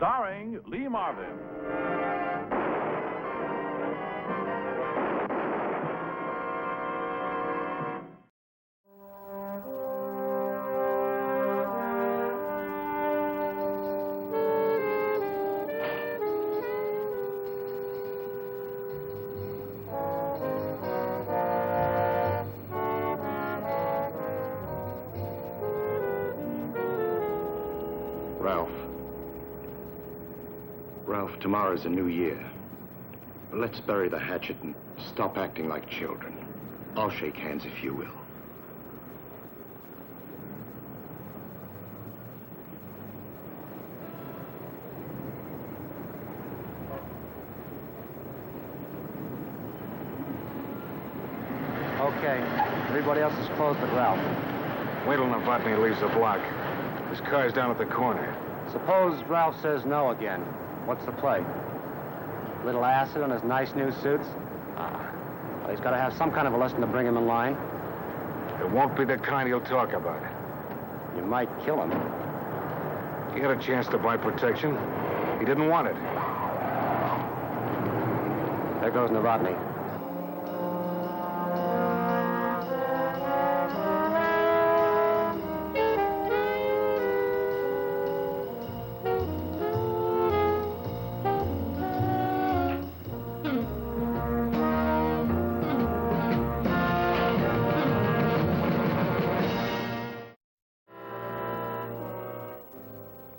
starring Lee Marvin. Ralph, tomorrow's a new year. But let's bury the hatchet and stop acting like children. I'll shake hands if you will. Okay. Everybody else is closed but Ralph. Wait till Novotny leaves the block. His car's down at the corner. Suppose Ralph says no again. What's the play? Little acid on his nice new suits? Well, he's got to have some kind of a lesson to bring him in line. It won't be the kind he'll talk about. You might kill him. He had a chance to buy protection. He didn't want it. There goes Novotny.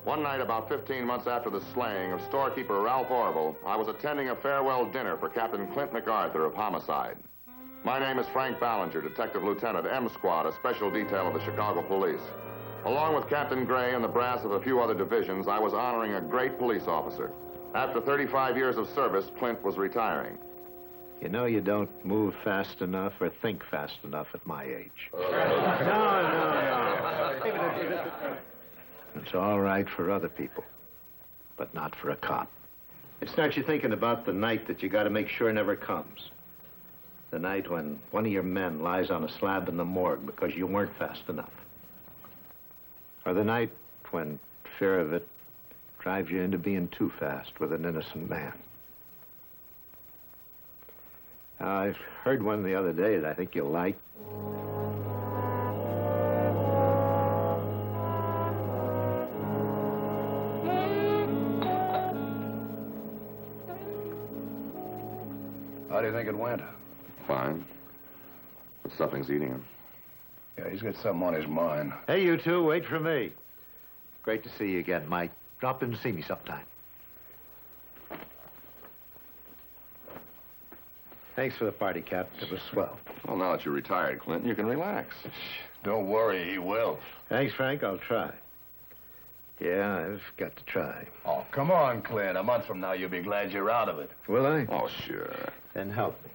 One night, about 15 months after the slaying of storekeeper Ralph Orville, I was attending a farewell dinner for Captain Clint MacArthur of Homicide. My name is Frank Ballinger, Detective Lieutenant, M Squad, a special detail of the Chicago Police. Along with Captain Gray and the brass of a few other divisions, I was honoring a great police officer. After 35 years of service, Clint was retiring. You know, you don't move fast enough or think fast enough at my age. No. It's all right for other people, but not for a cop. It starts you thinking about the night that you got to make sure never comes. The night when one of your men lies on a slab in the morgue because you weren't fast enough. Or the night when fear of it drives you into being too fast with an innocent man. I heard one the other day that I think you'll like. How do you think it went? Fine. But something's eating him. Yeah, he's got something on his mind. Hey, you two, wait for me. Great to see you again, Mike. Drop in and see me sometime. Thanks for the party, Cap. It was swell. Well, now that you're retired, Clinton, you can relax. Don't worry, he will. Thanks, Frank. I'll try. Yeah, I've got to try. Oh, come on, Clint. A month from now, you'll be glad you're out of it. Will I? Oh, sure. Then help me.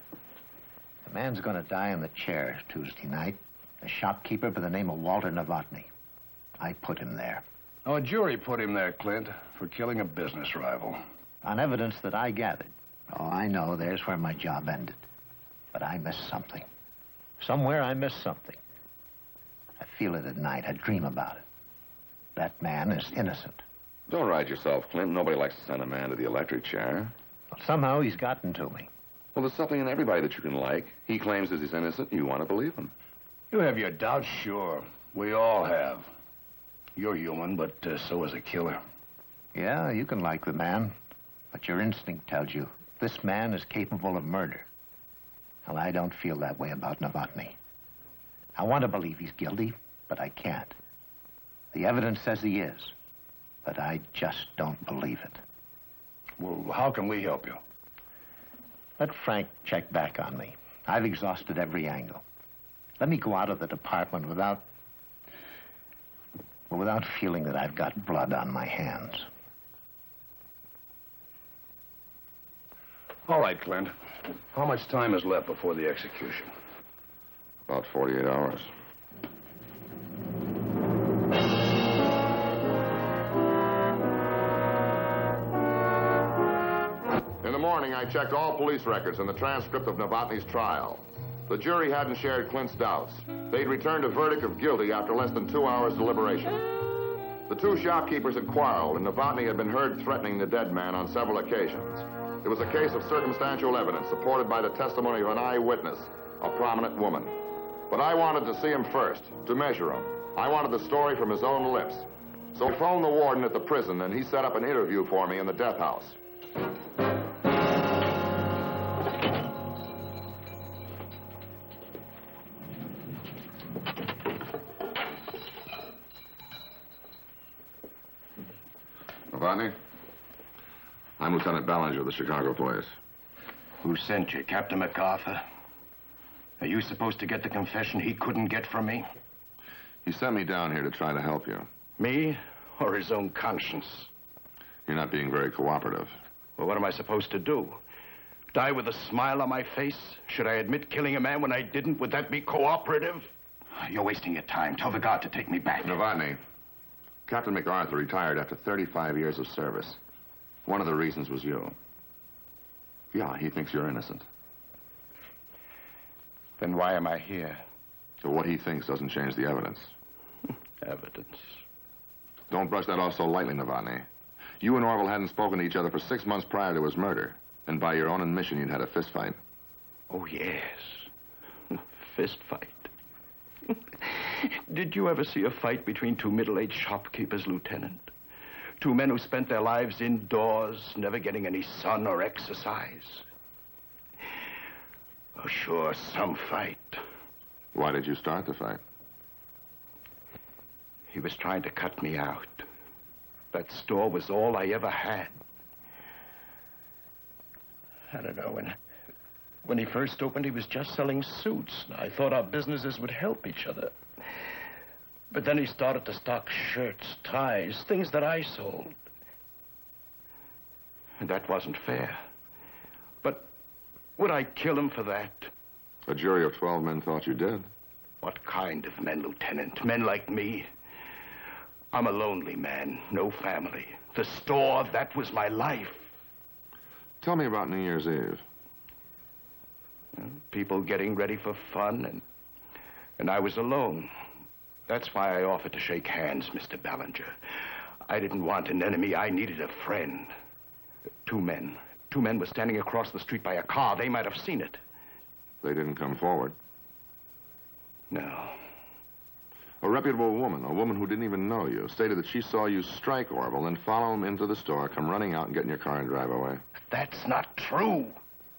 A man's going to die in the chair Tuesday night. A shopkeeper by the name of Walter Novotny. I put him there. Oh, a jury put him there, Clint, for killing a business rival. On evidence that I gathered. Oh, I know, there's where my job ended. But I missed something. Somewhere I missed something. I feel it at night. I dream about it. That man is innocent. Don't ride yourself, Clint. Nobody likes to send a man to the electric chair. Well, somehow he's gotten to me. Well, there's something in everybody that you can like. He claims that he's innocent, and you want to believe him. You have your doubts, sure. We all have. You're human, but so is a killer. Yeah, you can like the man, but your instinct tells you this man is capable of murder. Well, I don't feel that way about Novotny. I want to believe he's guilty, but I can't. The evidence says he is, but I just don't believe it. Well, how can we help you? Let Frank check back on me. I've exhausted every angle. Let me go out of the department without feeling that I've got blood on my hands. All right, Clint. How much time is left before the execution? About 48 hours. In the morning, I checked all police records and the transcript of Novotny's trial. The jury hadn't shared Clint's doubts. They'd returned a verdict of guilty after less than 2 hours' deliberation. The two shopkeepers had quarreled, and Novotny had been heard threatening the dead man on several occasions. It was a case of circumstantial evidence supported by the testimony of an eyewitness, a prominent woman. But I wanted to see him first, to measure him. I wanted the story from his own lips. So I phoned the warden at the prison, and he set up an interview for me in the death house. Novotny? I'm Lieutenant Ballinger of the Chicago Police. Who sent you, Captain MacArthur? Are you supposed to get the confession he couldn't get from me? He sent me down here to try to help you. Me or his own conscience? You're not being very cooperative. Well, what am I supposed to do? Die with a smile on my face? Should I admit killing a man when I didn't? Would that be cooperative? You're wasting your time. Tell the guard to take me back. Novotny, Captain MacArthur retired after 35 years of service. One of the reasons was you. Yeah, he thinks you're innocent. Then why am I here? So what he thinks doesn't change the evidence. Evidence. Don't brush that off so lightly, Novotny. You and Orville hadn't spoken to each other for 6 months prior to his murder. And by your own admission, you'd had a fist fight. Oh, yes. Fist fight. Did you ever see a fight between two middle-aged shopkeepers, Lieutenant? Two men who spent their lives indoors, never getting any sun or exercise. Oh, sure, some fight. Why did you start the fight? He was trying to cut me out. That store was all I ever had. I don't know, when he first opened, he was just selling suits. I thought our businesses would help each other. But then he started to stock shirts, ties, things that I sold. And that wasn't fair. But would I kill him for that? A jury of 12 men thought you did. What kind of men, Lieutenant? Men like me? I'm a lonely man, no family. The store, that was my life. Tell me about New Year's Eve. People getting ready for fun, and I was alone. That's why I offered to shake hands, Mr. Ballinger. I didn't want an enemy. I needed a friend. Two men were standing across the street by a car. They might have seen it. They didn't come forward. No. A reputable woman, a woman who didn't even know you, stated that she saw you strike Orville, then follow him into the store, come running out and get in your car and drive away. That's not true.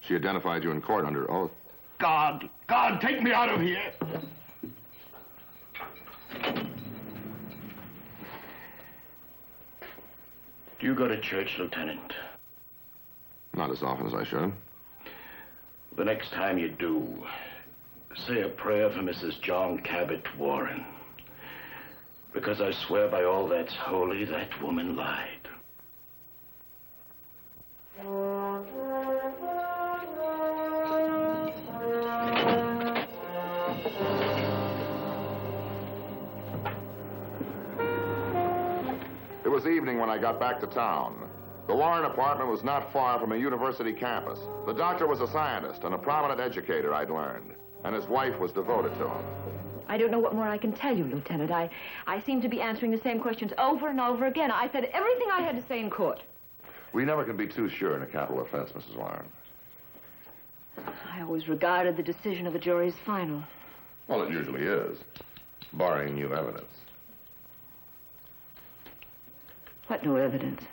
She identified you in court under oath. God, take me out of here. Do you go to church, Lieutenant? Not as often as I should. The next time you do, say a prayer for Mrs. John Cabot Warren. Because I swear by all that's holy, that woman lied. It was evening when I got back to town. The Warren apartment was not far from a university campus. The doctor was a scientist and a prominent educator, I'd learned. And his wife was devoted to him. I don't know what more I can tell you, Lieutenant. I seem to be answering the same questions over and over again. I said everything I had to say in court. We never can be too sure in a capital offense, Mrs. Warren. I always regarded the decision of a jury as final. Well, it usually is, barring new evidence. What new evidence?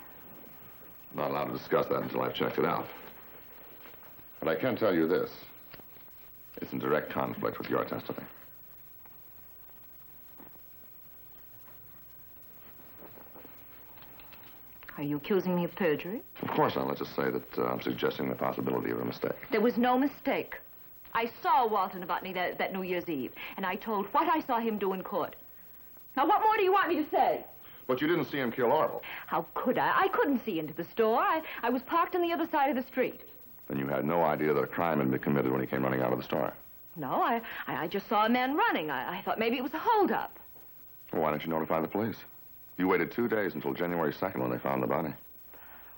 Not allowed to discuss that until I've checked it out. But I can tell you this. It's in direct conflict with your testimony. Are you accusing me of perjury? Of course not. Let's just say that I'm suggesting the possibility of a mistake. There was no mistake. I saw Walter Novotny that New Year's Eve, and I told what I saw him do in court. Now, what more do you want me to say? But you didn't see him kill Orville. How could I? I couldn't see into the store. I was parked on the other side of the street. Then you had no idea that a crime had been committed when he came running out of the store. No, I just saw a man running. I thought maybe it was a holdup. Well, why didn't you notify the police? You waited 2 days until January 2nd when they found the body.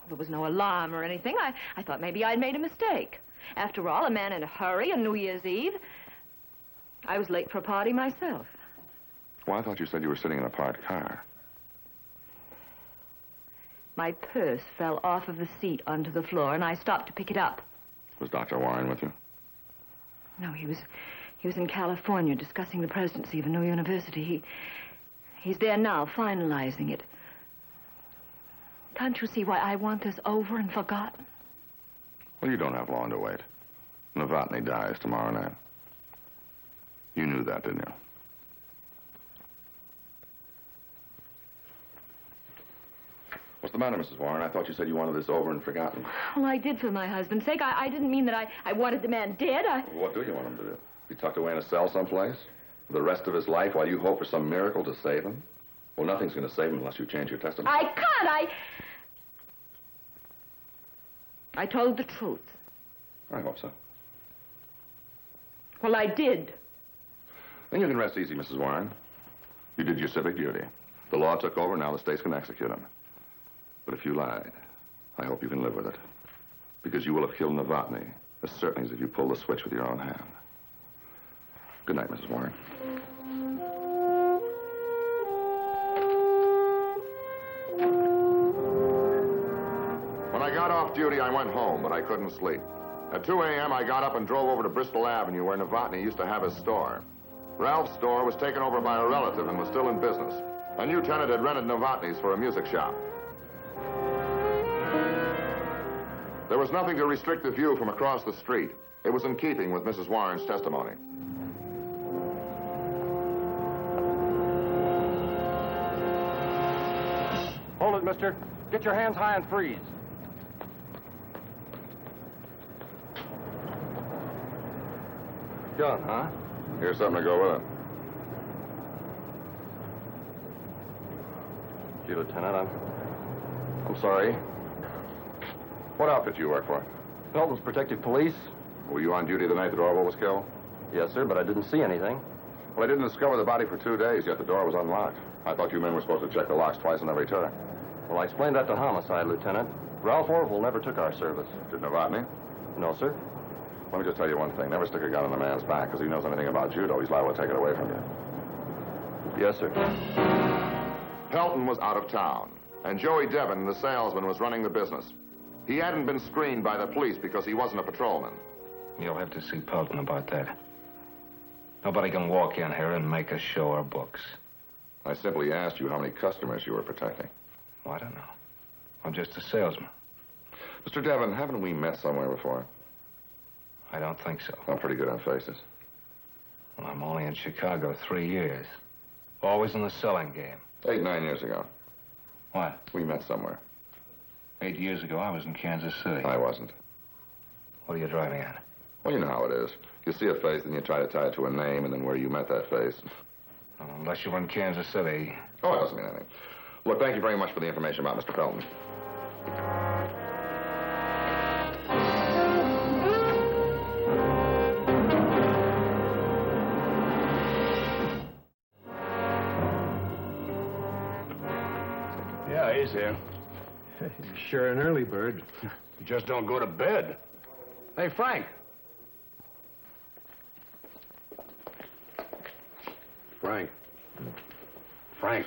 There was no alarm or anything. I thought maybe I'd made a mistake. After all, a man in a hurry on New Year's Eve. I was late for a party myself. Well, I thought you said you were sitting in a parked car. My purse fell off of the seat onto the floor, and I stopped to pick it up. Was Dr. Warren with you? No, he was in California discussing the presidency of a new university. He's there now, finalizing it. Can't you see why I want this over and forgotten? Well, you don't have long to wait. Novotny dies tomorrow night. You knew that, didn't you? What's the matter, Mrs. Warren? I thought you said you wanted this over and forgotten. Well, I did for my husband's sake. I didn't mean that I wanted the man dead. Well, what do you want him to do? Be tucked away in a cell someplace? For the rest of his life while you hope for some miracle to save him? Well, nothing's going to save him unless you change your testament. I can't. I told the truth. I hope so. Well, I did. Then you can rest easy, Mrs. Warren. You did your civic duty. The law took over, now the state's going to execute him. But if you lied, I hope you can live with it. Because you will have killed Novotny as certainly as if you pulled the switch with your own hand. Good night, Mrs. Warren. When I got off duty, I went home, but I couldn't sleep. At 2 a.m., I got up and drove over to Bristol Avenue, where Novotny used to have his store. Ralph's store was taken over by a relative and was still in business. A new tenant had rented Novotny's for a music shop. There was nothing to restrict the view from across the street. It was in keeping with Mrs. Warren's testimony. Hold it, mister. Get your hands high and freeze. Gun, huh? Here's something to go with it. Gee, Lieutenant, I'm sorry. What outfit do you work for? Pelton's Protective Police? Were you on duty the night that Orville was killed? Yes, sir, but I didn't see anything. Well, I didn't discover the body for 2 days, yet the door was unlocked. I thought you men were supposed to check the locks twice on every turn. Well, I explained that to Homicide, Lieutenant. Ralph Orville never took our service. Did Novotny? No, sir. Let me just tell you one thing. Never stick a gun in a man's back, because he knows anything about judo, he's liable to take it away from you. Yes, sir. Pelton was out of town, and Joey Devon, the salesman, was running the business. He hadn't been screened by the police because he wasn't a patrolman. You'll have to see Pelton about that. Nobody can walk in here and make us show our books. I simply asked you how many customers you were protecting. Well, I don't know. I'm just a salesman. Mr. Devon, haven't we met somewhere before? I don't think so. I'm pretty good on faces. Well, I'm only in Chicago 3 years. Always in the selling game. 8, 9 years ago. What? We met somewhere. 8 years ago, I was in Kansas City. I wasn't. What are you driving at? Well, you know how it is. You see a face, then you try to tie it to a name, and then where you met that face. Well, unless you were in Kansas City. Oh, it doesn't mean anything. Look, thank you very much for the information about Mr. Pelton. Yeah, he's here. Sure an early bird. You just don't go to bed. Hey, Frank. Frank. Frank.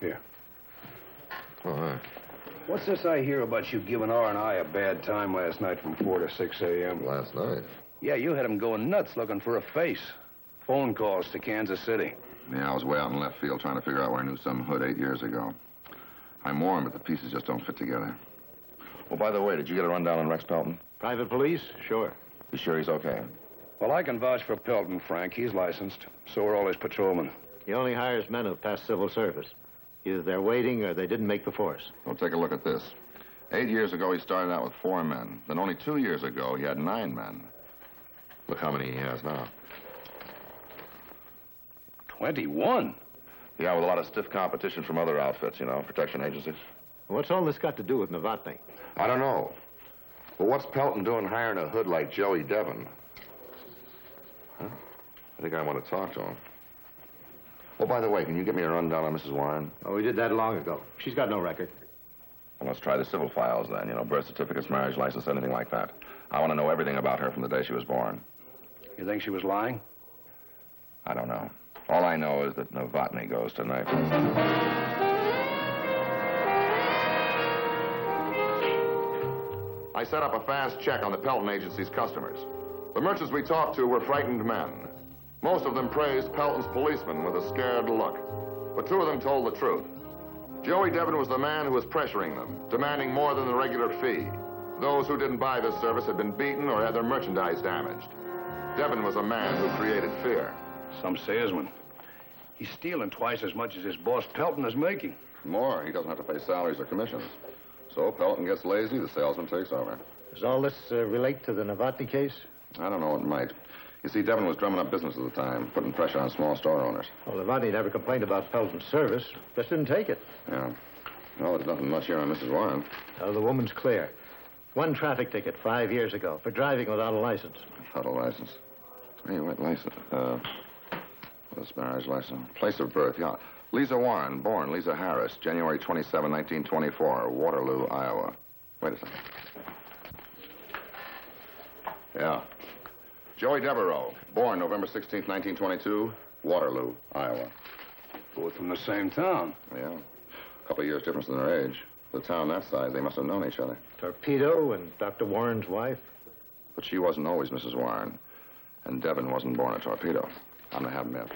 Here. Oh, hi. What's this I hear about you giving R&I a bad time last night from 4 to 6 a.m.? Last night? Yeah, you had him going nuts looking for a face. Phone calls to Kansas City. Yeah, I was way out in left field trying to figure out where I knew some hood 8 years ago. I'm warm, but the pieces just don't fit together. Well, by the way, did you get a rundown on Rex Pelton? Private police? Sure. You sure he's okay? Well, I can vouch for Pelton, Frank. He's licensed. So are all his patrolmen. He only hires men who've passed civil service. Either they're waiting or they didn't make the force. Well, take a look at this. 8 years ago, he started out with 4 men. Then only 2 years ago, he had 9 men. Look how many he has now. 21? Yeah, with a lot of stiff competition from other outfits, you know, protection agencies. What's all this got to do with Novotny? I don't know. But what's Pelton doing hiring a hood like Joey Devon? Huh? I think I want to talk to him. Oh, by the way, can you get me a rundown on Mrs. Warren? Oh, we did that long ago. She's got no record. Well, let's try the civil files then, you know, birth certificates, marriage license, anything like that. I want to know everything about her from the day she was born. You think she was lying? I don't know. All I know is that Novotny goes tonight. I set up a fast check on the Pelton Agency's customers. The merchants we talked to were frightened men. Most of them praised Pelton's policeman with a scared look. But 2 of them told the truth. Joey Devon was the man who was pressuring them, demanding more than the regular fee. Those who didn't buy this service had been beaten or had their merchandise damaged. Devon was a man who created fear. Some salesman. He's stealing twice as much as his boss Pelton is making. More. He doesn't have to pay salaries or commissions. So Pelton gets lazy, the salesman takes over. Does all this relate to the Novotny case? I don't know, it might. You see, Devon was drumming up business at the time, putting pressure on small store owners. Well, Novotny never complained about Pelton's service. Just didn't take it. Yeah. Well, there's nothing much here on Mrs. Warren. The woman's clear. 1 traffic ticket 5 years ago for driving without a license. Without a license. Hey, what license? This marriage license. Place of birth, yeah. Lisa Warren, born Lisa Harris, January 27, 1924, Waterloo, Iowa. Wait a second. Yeah. Joey Devereaux, born November 16, 1922, Waterloo, Iowa. Both from the same town. Yeah. A couple of years difference in their age. For a town that size, they must have known each other. Torpedo and Dr. Warren's wife? But she wasn't always Mrs. Warren. And Devon wasn't born a torpedo. I'm gonna have him in.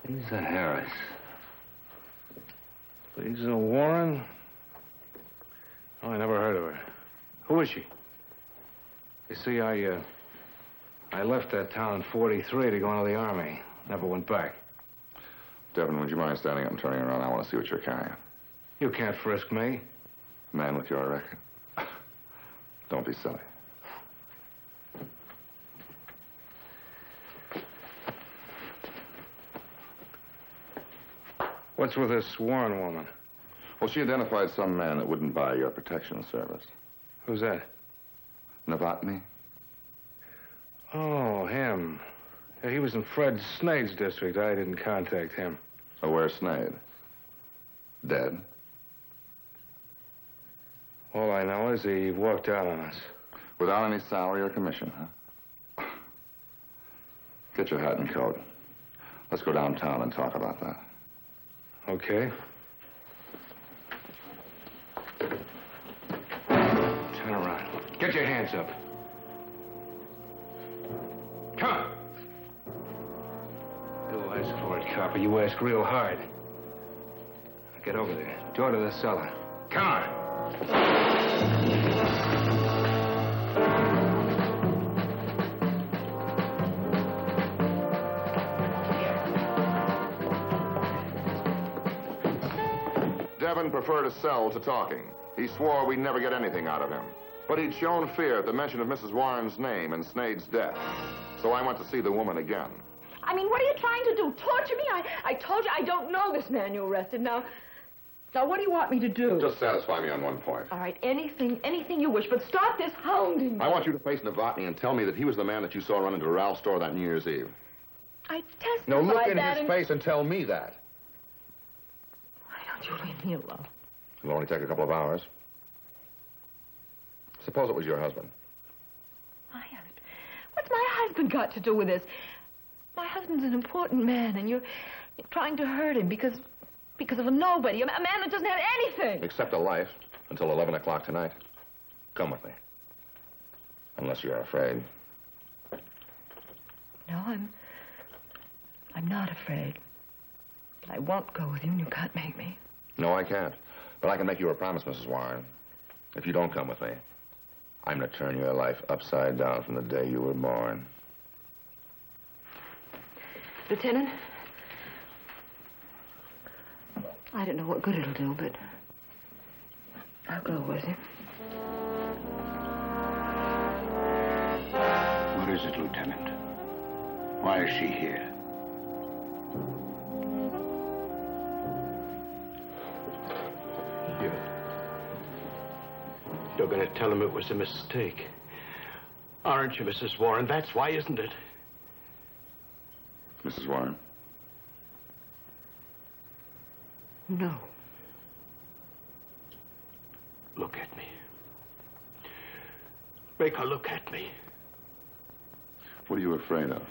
Lisa Harris. Lisa Warren? Oh, I never heard of her. Who is she? You see, I left that town in 43 to go into the Army. Never went back. Devon, would you mind standing up and turning around? I want to see what you're carrying. You can't frisk me. Man with your record. Don't be silly. What's with this Warren woman? Well, she identified some man that wouldn't buy your protection service. Who's that? Novotny? Oh, him. Yeah, he was in Fred Snade's district. I didn't contact him. Oh, where's Snade? Dead? All I know is he walked out on us. Without any salary or commission, huh? Get your hat and coat. Let's go downtown and talk about that. Okay. Turn around. Get your hands up. Come on. Go ask for it, copper. You ask real hard. Get over there. Door to the cellar. Come on. Devon preferred a cell to talking. He swore we'd never get anything out of him. But he'd shown fear at the mention of Mrs. Warren's name and Snade's death. So I went to see the woman again. I mean, what are you trying to do? Torture me? I told you I don't know this man you arrested. Now, what do you want me to do? Just satisfy me on one point. All right, anything you wish, but stop this hounding. I want you to face Novotny and tell me that he was the man that you saw run into Ralph's store that New Year's Eve. I testified No, look in that his face and tell me that. Why don't you leave me alone? It'll only take a couple of hours. Suppose it was your husband. My husband? What's my husband got to do with this? My husband's an important man, and you're trying to hurt him because of a nobody, a man that doesn't have anything. Except a life until 11 o'clock tonight. Come with me. Unless you're afraid. No, I'm not afraid. But I won't go with you, and you can't make me. No, I can't. But I can make you a promise, Mrs. Warren. If you don't come with me, I'm going to turn your life upside down from the day you were born. Lieutenant, I don't know what good it'll do, but I'll go with you. What is it, Lieutenant? Why is she here? You're going to tell him it was a mistake. Aren't you, Mrs. Warren? That's why, isn't it? Mrs. Warren? No. Look at me. Make her look at me. What are you afraid of?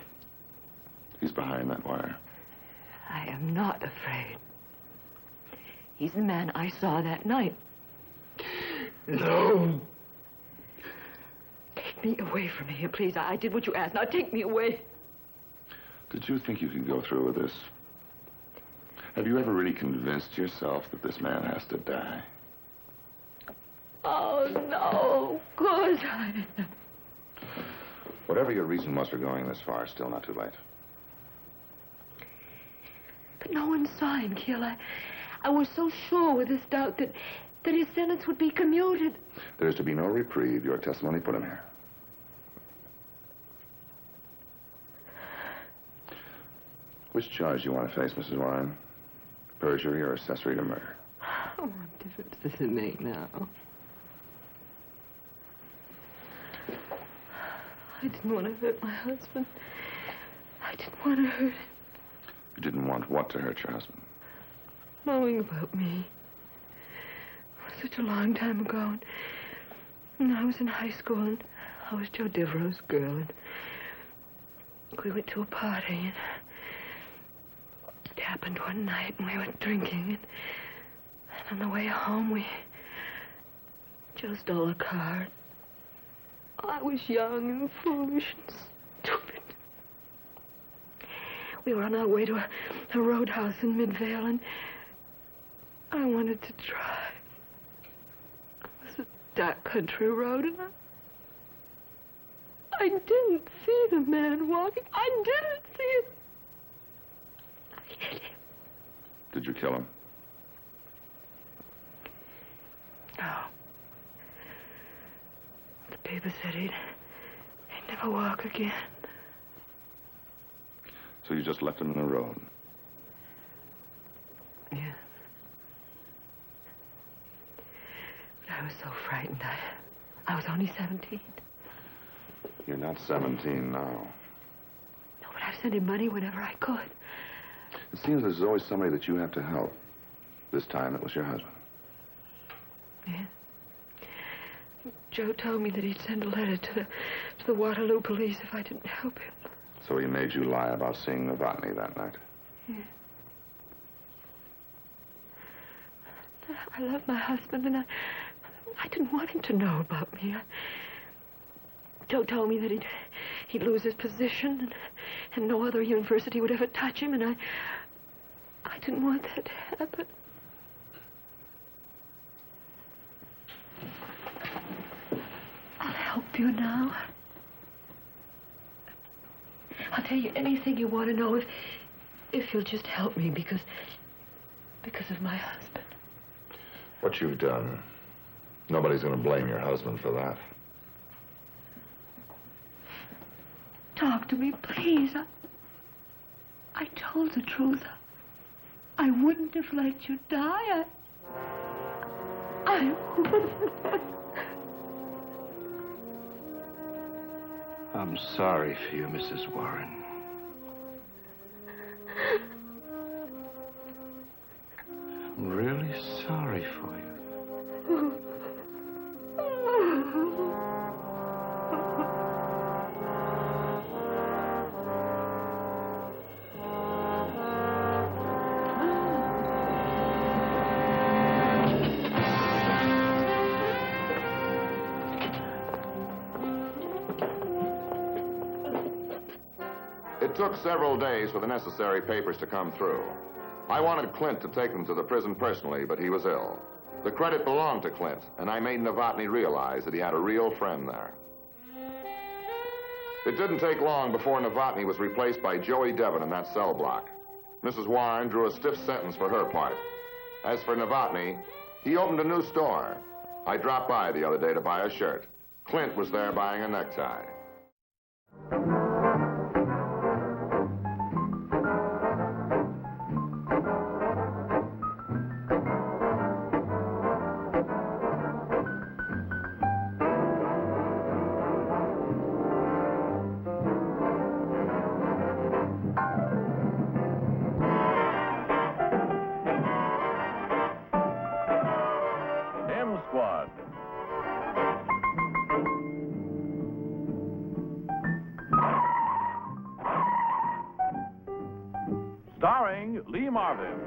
He's behind that wire. I am not afraid. He's the man I saw that night. No. Take me away from here, please. I did what you asked. Now take me away. Did you think you could go through with this? Have you ever really convinced yourself that this man has to die? Oh, no. Of course I am. Whatever your reason was for going this far, it's still not too late. But no one saw him kill. I was so sure with this doubt that his sentence would be commuted. There's to be no reprieve. Your testimony put him here. Which charge do you want to face, Mrs. Warren? Perjury or accessory to murder? What difference does it make now? I didn't want to hurt my husband. I didn't want to hurt him. You didn't want what to hurt your husband? Knowing about me. Such a long time ago. And I was in high school, and I was Joe Devereaux's girl, and we went to a party, and it happened one night, and we were drinking, and on the way home, Joe stole a car. I was young and foolish and stupid. We were on our way to a roadhouse in Midvale, and I wanted to drive. It was a dark country road, and I didn't see the man walking. I didn't see him. I hit him. Did you kill him? No. The paper said he'd never walk again. So you just left him in the road? Yeah. But I was so frightened. I was only 17. You're not 17 now. No, but I've sent him money whenever I could. It seems there's always somebody that you have to help. This time it was your husband. Yeah. Joe told me that he'd send a letter to the Waterloo police if I didn't help him. So he made you lie about seeing Novotny that night? Yeah. I love my husband, and I didn't want him to know about me. Joe told me that he'd lose his position, and no other university would ever touch him, and I didn't want that to happen. I'll help you now. I'll tell you anything you want to know if you'll just help me because of my husband. What you've done, nobody's going to blame your husband for that. Talk to me, please. I told the truth. I wouldn't have let you die. I wouldn't. I'm sorry for you, Mrs. Warren. I'm really sorry for you. It took several days for the necessary papers to come through. I wanted Clint to take them to the prison personally, but he was ill. The credit belonged to Clint, and I made Novotny realize that he had a real friend there. It didn't take long before Novotny was replaced by Joey Devon in that cell block. Mrs. Warren drew a stiff sentence for her part. As for Novotny, he opened a new store. I dropped by the other day to buy a shirt. Clint was there buying a necktie. Squad. Starring Lee Marvin.